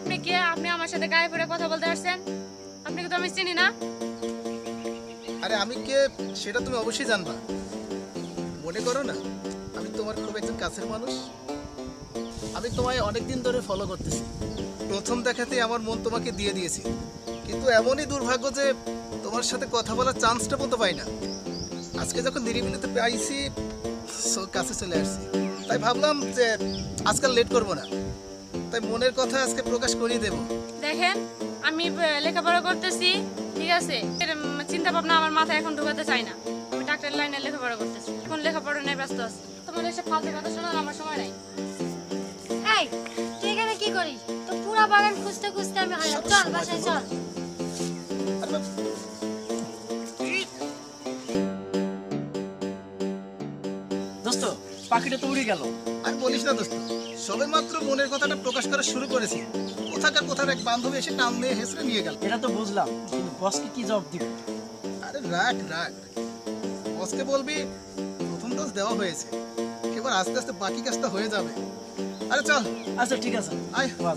আপনি কে? আপনি আমার সাথে গায়ে পড়ে কথা বলতে আসছেন? আপনি কি তো আমি চিনি না? আরে আমি কে সেটা তুমি অবশ্যই জানবা। মনে করো না, আমি তোমার খুব একজন কাছের মানুষ। আমি তোমায় অনেকদিন ধরে ফলো করতেছি। প্রথম দেখাতেই আমার মন তোমাকে দিয়ে দিয়েছি, কিন্তু এমনই দুর্ভাগ্য যে তোমার সাথে কথা বলার চান্সটা পর্যন্ত পাই না। আজকে যখন নিরিবিলিতে পাইছি, কাছে চলে আসছি। তাই ভাবলাম যে আজকাল লেট করব না, তাই মনের কথা আজকে প্রকাশ করিয়ে দেব। দেখেন, আমি লেখাপড়া করতেছি, ঠিক আছে? চিন্তা ভাবনা আমার মাথায় এখন ঢোকাতে চাই না। আমি ডাক্তার লাইনে লেখাপড়া করতেছি, এখন লেখাপড়া নিয়ে ব্যস্ত আছি। তোমার এসে ফালতু কথা শোনার আমার সময় নাই। এই তুই এখানে কি করিস? তো পুরো বাগান খুঁজতে খুঁজতে আমি হারাম। চল বাসায় চল। আরে বাবা, দোস্ত, পাখিটা তো উড়ে গেল। আর বলিস না দোস্ত, সবে মাত্র মনের কথাটা প্রকাশ করা শুরু করেছি, কোথাকার এক বান্ধবী এসে টান দিয়ে হেসড়ে নিয়ে গেল। এটা তো বুঝলাম, কিন্তু বসকে কি জবাব দিব? আরে রাখ রাখ, বসকে বলবি প্রথম ডোজ দেওয়া হয়েছে, এবার আস্তে আস্তে বাকি কাজটা হয়ে যাবে। আরে চল, আচ্ছা ঠিক আছে, আয়। বল।